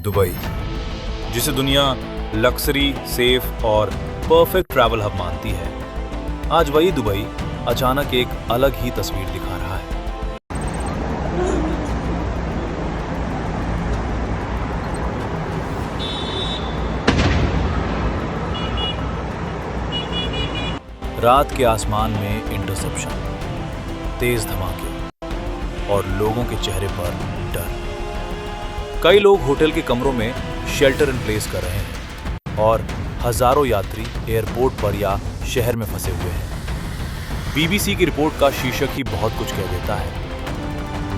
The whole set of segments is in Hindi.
दुबई, जिसे दुनिया लक्सरी, सेफ और परफेक्ट ट्रैवल हब मानती है, आज वही दुबई अचानक एक अलग ही तस्वीर दिखा रहा है। रात के आसमान में इंटरसेप्शन, तेज धमाके और लोगों के चेहरे पर डर। कई लोग होटल के कमरों में शेल्टर इन प्लेस कर रहे हैं और हजारों यात्री एयरपोर्ट पर या शहर में फंसे हुए हैं। बीबीसी की रिपोर्ट का शीर्षक ही बहुत कुछ कह देता है,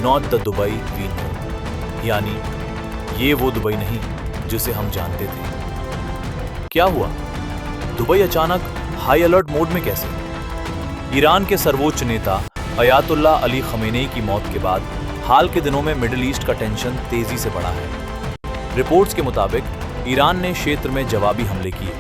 not the Dubai we know, यानी ये वो दुबई नहीं जिसे हम जानते थे। क्या हुआ? दुबई अचानक हाई अलर्ट मोड में कैसे? ईरान के सर्वोच्च नेता अयातुल्ला अली खमेनेई की मौत के बाद हाल के दिनों में मिडिल ईस्ट का टेंशन तेजी से बढ़ा है। रिपोर्ट्स के मुताबिक ईरान ने क्षेत्र में जवाबी हमले किए,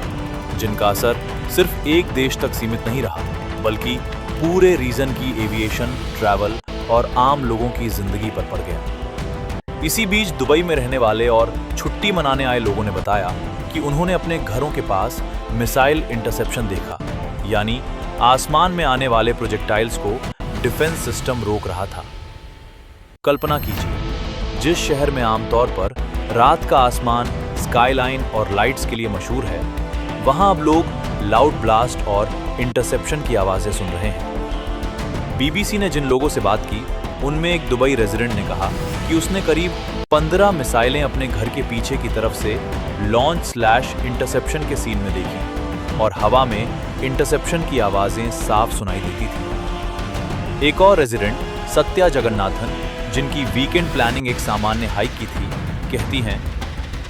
जिनका असर सिर्फ एक देश तक सीमित नहीं रहा, बल्कि पूरे रीजन की एविएशन, ट्रैवल और आम लोगों की जिंदगी पर पड़ गया। इसी बीच दुबई में रहने वाले और छुट्टी मनाने आए लोगों ने बताया कि उन्होंने अपने घरों के पास मिसाइल इंटरसेप्शन देखा, यानी आसमान में आने वाले प्रोजेक्टाइल्स को डिफेंस सिस्टम रोक रहा था। कल्पना कीजिए, जिस शहर में आमतौर पर रात का आसमान स्काईलाइन और लाइट्स के लिए मशहूर है, वहां अब लोग लाउड ब्लास्ट और इंटरसेप्शन की आवाजें सुन रहे हैं। बीबीसी ने जिन लोगों से बात की, उनमें एक दुबई रेजिडेंट ने कहा कि उसने करीब 15 मिसाइलें अपने घर के पीछे की तरफ से लॉन्च/इंटरसेप्शन के सीन में देखी और हवा में इंटरसेप्शन की आवाजें साफ सुनाई देती थी। एक और रेजिडेंट सत्या जगन्नाथन, जिनकी वीकेंड प्लानिंग एक सामान्य हाइक की थी, कहती हैं,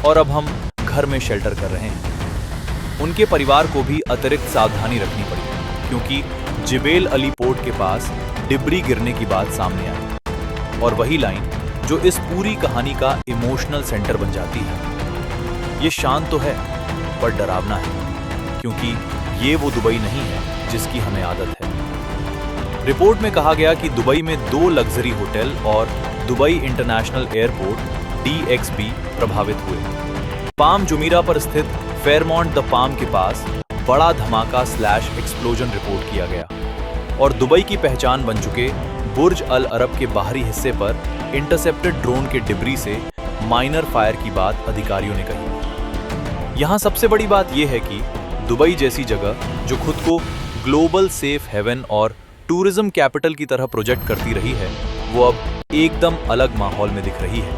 और अब हम घर में शेल्टर कर रहे हैं। उनके परिवार को भी अतिरिक्त सावधानी रखनी पड़ी, क्योंकि जिबेल अली पोर्ट के पास डिब्री गिरने की बात सामने आई, और वही लाइन जो इस पूरी कहानी का इमोशनल सेंटर बन जाती है। ये शांत तो है, पर डरावना है, क्योंकि ये वो दुबई नहीं है जिसकी हमें आदत है। रिपोर्ट में कहा गया कि दुबई में 2 लग्जरी होटल और दुबई इंटरनेशनल एयरपोर्ट DXB प्रभावित हुए। पाम जुमीरा पर स्थित फेयरमाउंट द पाम के पास बड़ा धमाका/एक्सप्लोजन रिपोर्ट किया गया, और दुबई की पहचान बन चुके बुर्ज अल अरब के बाहरी हिस्से पर इंटरसेप्टेड ड्रोन के डिब्री से माइनर फायर की बात अधिकारियों ने कही। यहां सबसे बड़ी बात यह है कि दुबई जैसी जगह जो खुद को ग्लोबल सेफ हेवन और टूरिज्म कैपिटल की तरह प्रोजेक्ट करती रही है, वो अब एकदम अलग माहौल में दिख रही है।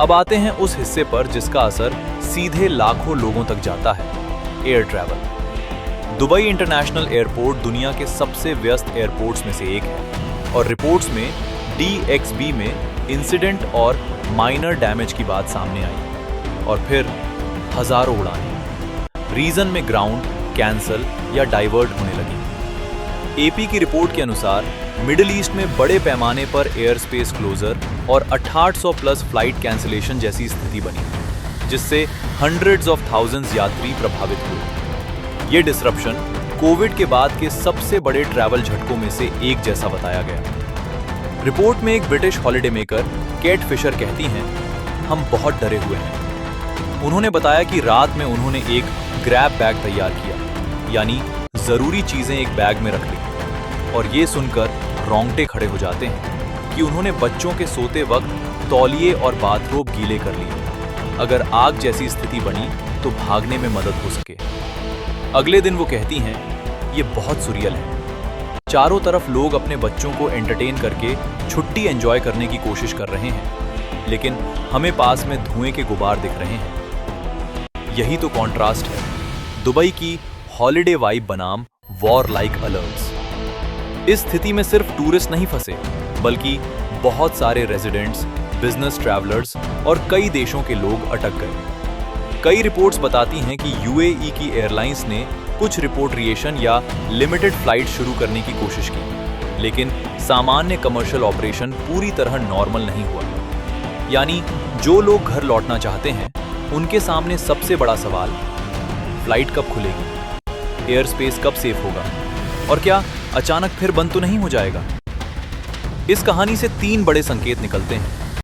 अब आते हैं उस हिस्से पर जिसका असर सीधे लाखों लोगों तक जाता है, air travel. Dubai international airport दुनिया के सबसे व्यस्त एयरपोर्ट्स में से एक है, और रिपोर्ट्स में DXB में इंसिडेंट और माइनर डैमेज की बात सामने आई, और फिर हजारों उड़ानें रीजन में ग्राउंड कैंसल या डाइवर्ट होने लगी। AP की रिपोर्ट के अनुसार मिडिल ईस्ट में बड़े पैमाने पर एयर स्पेस क्लोजर और 1800 प्लस फ्लाइट कैंसिलेशन जैसी स्थिति बनी, जिससे हंड्रेड्स ऑफ थाउजेंड्स यात्री प्रभावित हुए। ये डिसरप्शन कोविड के बाद के सबसे बड़े ट्रैवल झटकों में से एक जैसा बताया गया। रिपोर्ट में एक British holiday maker Kate Fisher कहती हैं, हम बहुत डरे हुए हैं। उन्होंने बताया कि रात में उन्होंने एक ग्रैब बैग तैयार किया, यानी जरूरी चीजें एक बैग में रख ली, और ये सुनकर रोंगटे खड़े हो जाते हैं कि उन्होंने बच्चों के सोते वक्त तौलिए और बाथरोब गीले कर लिए, अगर आग जैसी स्थिति बनी तो भागने में मदद हो सके। अगले दिन वो कहती हैं, ये बहुत सुरियल है। चारों तरफ लोग अपने बच्चों को एंटरटेन करके छुट्टी एंजॉय करने की कोशिश कर रहे हैं, लेकिन हमें पास में धुएं के गुबार दिख रहे हैं। यही तो कॉन्ट्रास्ट है दुबई की हॉलिडे वाइब बनाम वॉर लाइक अलर्ट्स। इस स्थिति में सिर्फ टूरिस्ट नहीं फंसे, बल्कि बहुत सारे रेजिडेंट्स, बिजनेस ट्रैवलर्स और कई देशों के लोग अटक गए। कई रिपोर्ट्स बताती हैं कि UAE की एयरलाइंस ने कुछ रिपोर्ट्रिएशन या लिमिटेड फ्लाइट शुरू करने की कोशिश की, लेकिन सामान्य कमर्शियल ऑपरेशन पूरी तरह नॉर्मल नहीं हुआ। यानी जो लोग घर लौटना चाहते हैं, उनके सामने सबसे बड़ा सवाल, फ्लाइट कब खुलेगी, एयर स्पेस कब सेफ होगा, और क्या अचानक फिर बंद तो नहीं हो जाएगा। इस कहानी से 3 बड़े संकेत निकलते हैं।